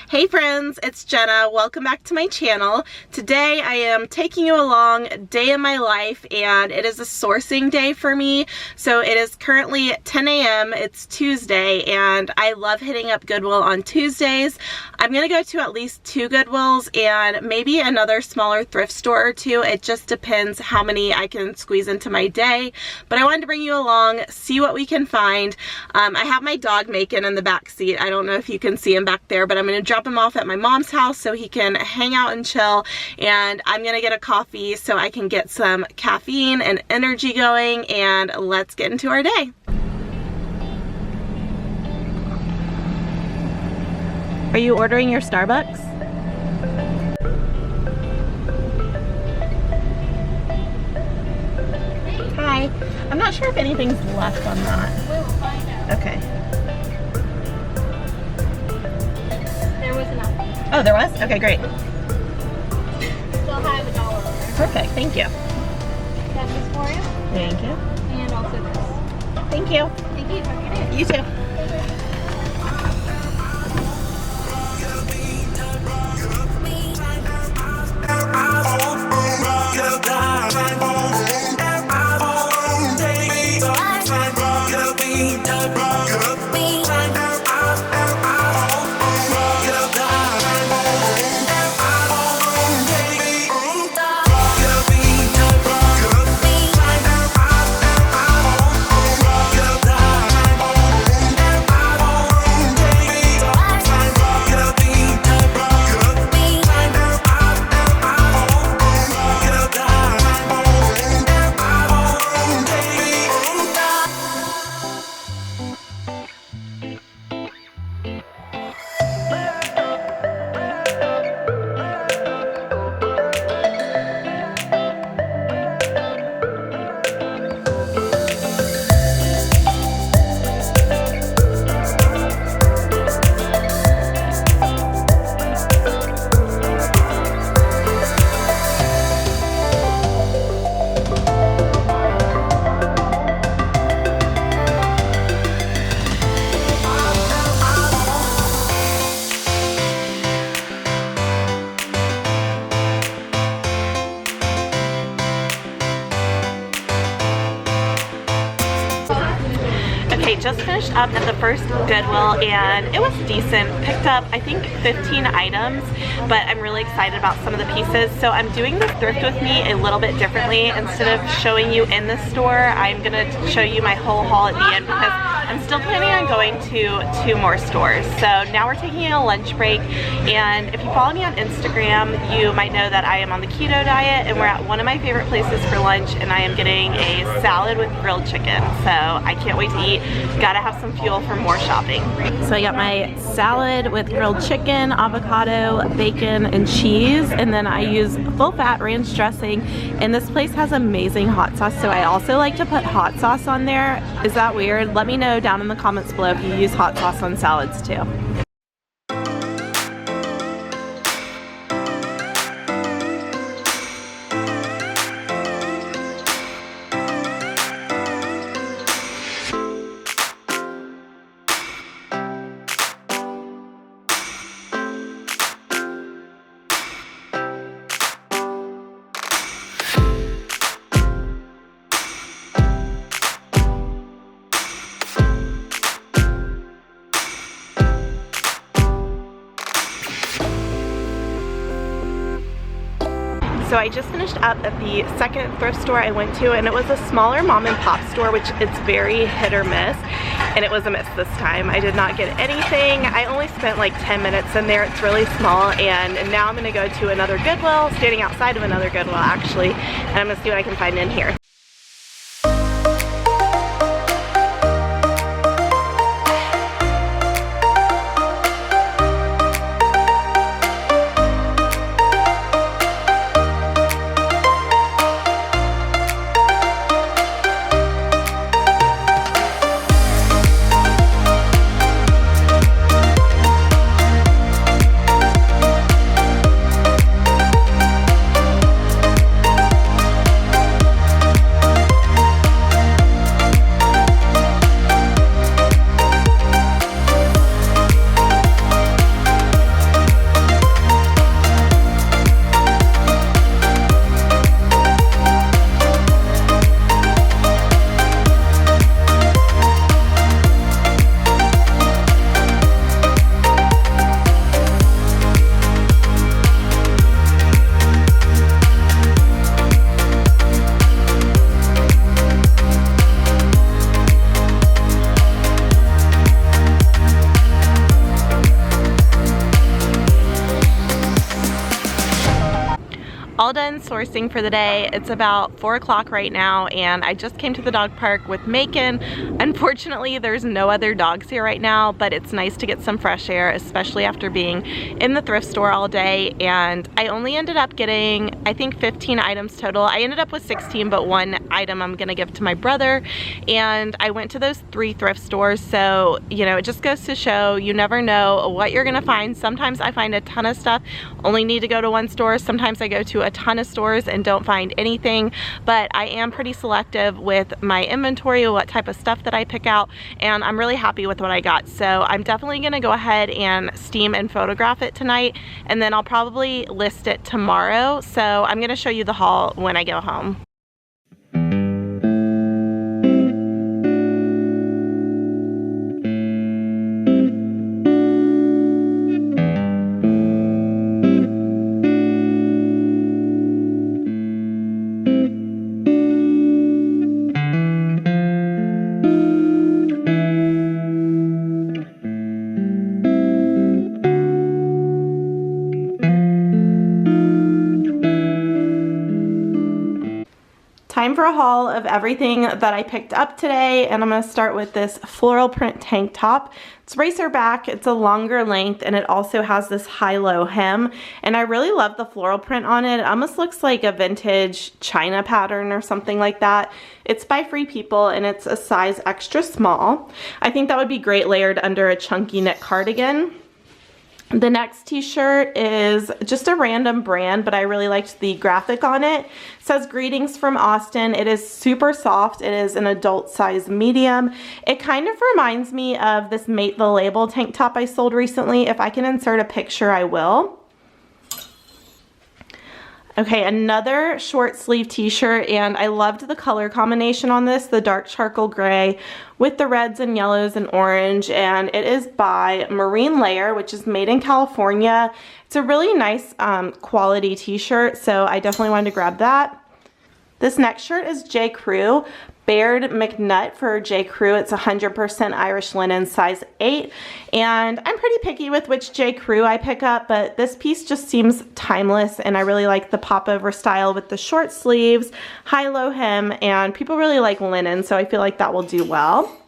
Hey friends, it's Jenna. Welcome back to my channel. Today I am taking you along a day in my life, and it is a sourcing day for me. So it is currently 10 a.m. It's Tuesday, and I love hitting up Goodwill on Tuesdays. I'm going to go to at least 2 Goodwills and maybe another smaller thrift store or 2. It just depends how many I can squeeze into my day. But I wanted to bring you along, see what we can find. I have my dog Macon in the back seat. I don't know if you can see him back there, but I'm going to drop him off at my mom's house so he can hang out and chill, and I'm going to get a coffee so I can get some caffeine and energy going, and let's get into our day. Are you ordering your Starbucks? Hi. I'm not sure if anything's left on that. We will find out. Okay. There was enough. Oh, there was? Okay, great. Still have $1 there. Perfect. Thank you. Got this for you. Thank you. And also this. Thank you. Thank you. Have a good day. You too. Okay, just finished up at the first Goodwill, and it was decent. Picked up, I think, 15 items, but I'm really excited about some of the pieces. So I'm doing the thrift with me a little bit differently. Instead of showing you in the store, I'm gonna show you my whole haul at the end because I'm still planning on going to 2 more stores. So now we're taking a lunch break, and if you follow me on Instagram, you might know that I am on the keto diet, and we're at one of my favorite places for lunch, and I am getting a salad with grilled chicken. So I can't wait to eat. Gotta have some fuel for more shopping. So I got my salad with grilled chicken, avocado, bacon, and cheese, and then I use full-fat ranch dressing, and this place has amazing hot sauce, so I also like to put hot sauce on there. Is that weird? Let me know down in the comments below if you use hot sauce on salads too. So I just finished up at the second thrift store I went to, and it was a smaller mom and pop store, which it's very hit or miss, and it was a miss this time. I did not get anything. I only spent like 10 minutes in there. It's really small, and now I'm gonna go to another Goodwill, standing outside of another Goodwill actually, and I'm gonna see what I can find in here. all done sourcing for the day. It's about 4 o'clock right now, and I just came to the dog park with Macon. Unfortunately, there's no other dogs here right now, but it's nice to get some fresh air, especially after being in the thrift store all day. And I only ended up getting, I think, 15 items total. I ended up with 16, but one item I'm gonna give to my brother. And I went to those 3 thrift stores, so you know, it just goes to show you never know what you're gonna find. Sometimes I find a ton of stuff, only need to go to one store. Sometimes I go to a ton of stores and don't find anything, but I am pretty selective with my inventory, what type of stuff that I pick out, and I'm really happy with what I got. So I'm definitely gonna go ahead and steam and photograph it tonight, and then I'll probably list it tomorrow. So I'm gonna show you the haul when I go home. Time for a haul of everything that I picked up today, and I'm going to start with this floral print tank top. It's racer back, it's a longer length, and it also has this high-low hem, and I really love the floral print on it. It almost looks like a vintage China pattern or something like that. It's by Free People, and it's a size extra small. I think that would be great layered under a chunky knit cardigan. The next t-shirt is just a random brand, but I really liked the graphic on it. It says greetings from Austin. It is super soft. It is an adult size medium. It kind of reminds me of this Mate the Label tank top I sold recently. If I can insert a picture, I will. Okay, another short sleeve t-shirt, and I loved the color combination on this, the dark charcoal gray with the reds and yellows and orange, and it is by Marine Layer, which is made in California. It's a really nice quality t-shirt, so I definitely wanted to grab that. This next shirt is J. Crew. Baird McNutt for J. Crew. It's 100% Irish linen, size 8. And I'm pretty picky with which J. Crew I pick up, but this piece just seems timeless, and I really like the popover style with the short sleeves, high-low hem, and people really like linen, so I feel like that will do well.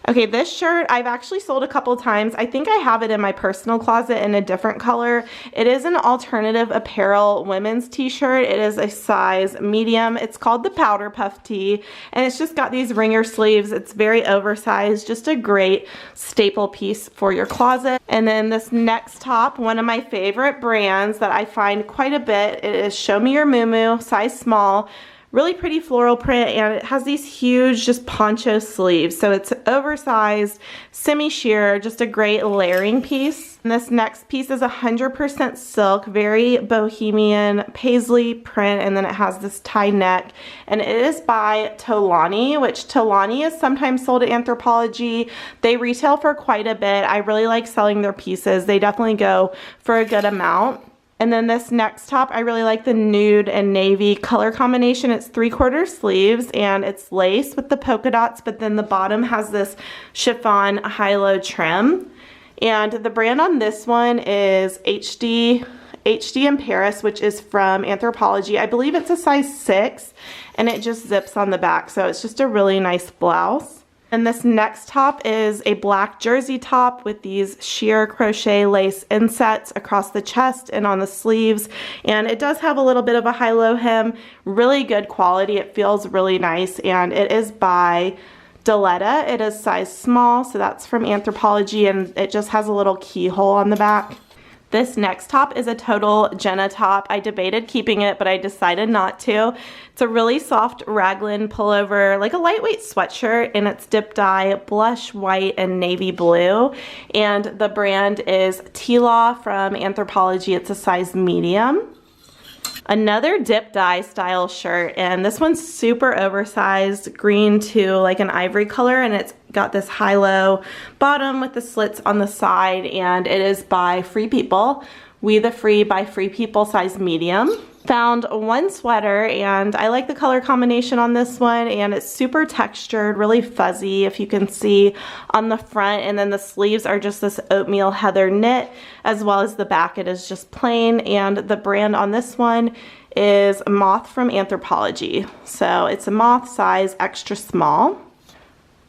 Okay, this shirt I've actually sold a couple times. I think I have it in my personal closet in a different color. It is an alternative apparel women's t-shirt. It is a size medium. It's called the Powder Puff Tee, and it's just got these ringer sleeves. It's very oversized, just a great staple piece for your closet. And then this next top, one of my favorite brands that I find quite a bit, it is Show Me Your Moo, size small. Really pretty floral print, and it has these huge just poncho sleeves. So it's oversized, semi-sheer, just a great layering piece. And this next piece is 100% silk, very bohemian paisley print, and then it has this tie neck. And it is by Tolani, which Tolani is sometimes sold at Anthropologie. They retail for quite a bit. I really like selling their pieces. They definitely go for a good amount. And then this next top, I really like the nude and navy color combination. It's 3/4 sleeves, and it's lace with the polka dots, but then the bottom has this chiffon high-low trim. And the brand on this one is HD in Paris, which is from Anthropologie. I believe it's a size 6, and it just zips on the back, so it's just a really nice blouse. And this next top is a black jersey top with these sheer crochet lace insets across the chest and on the sleeves. And it does have a little bit of a high-low hem, really good quality. It feels really nice, and it is by Daletta. It is size small, so that's from Anthropologie, and it just has a little keyhole on the back. This next top is a total Jenna top. I debated keeping it, but I decided not to. It's a really soft raglan pullover, like a lightweight sweatshirt, and it's dip dye blush white and navy blue. And the brand is T-Law from Anthropologie. It's a size medium. Another dip dye style shirt, and this one's super oversized, green to like an ivory color, and it's got this high-low bottom with the slits on the side, and it is by Free People. We the Free by Free People, size medium. Found one sweater, and I like the color combination on this one, and it's super textured, really fuzzy if you can see on the front, and then the sleeves are just this oatmeal heather knit, as well as the back it is just plain. And the brand on this one is Moth from Anthropologie. So it's a moth size extra small.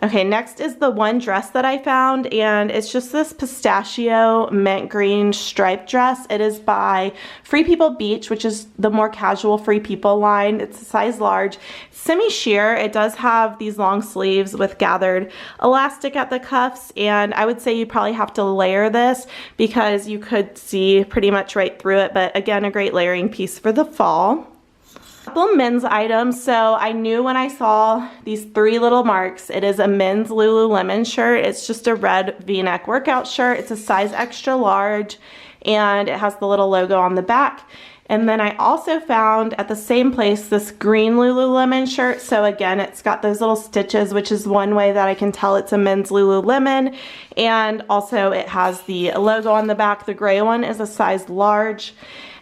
Okay, next is the one dress that I found, and it's just this pistachio mint green striped dress. It is by Free People Beach, which is the more casual Free People line. It's a size large, semi-sheer. It does have these long sleeves with gathered elastic at the cuffs, and I would say you probably have to layer this because you could see pretty much right through it, but again, a great layering piece for the fall. Couple men's items. So I knew when I saw these 3 little marks, it is a men's Lululemon shirt. It's just a red v-neck workout shirt. It's a size extra large, and it has the little logo on the back. And then I also found at the same place this green Lululemon shirt. So again, it's got those little stitches, which is one way that I can tell it's a men's Lululemon. And also it has the logo on the back. The gray one is a size large.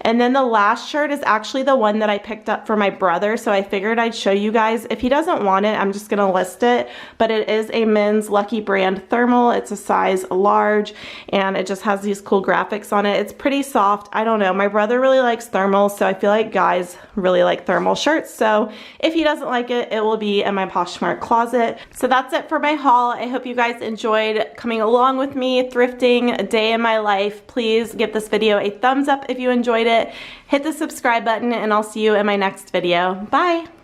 And then the last shirt is actually the one that I picked up for my brother, so I figured I'd show you guys. If he doesn't want it, I'm just gonna list it, but it is a men's Lucky Brand thermal. It's a size large, and it just has these cool graphics on it. It's pretty soft. I don't know, my brother really likes thermals, so I feel like guys really like thermal shirts, so if he doesn't like it, it will be in my Poshmark closet. So that's it for my haul. I hope you guys enjoyed coming along with me, thrifting, a day in my life. Please give this video a thumbs up if you enjoyed it. Hit the subscribe button, and I'll see you in my next video. Bye!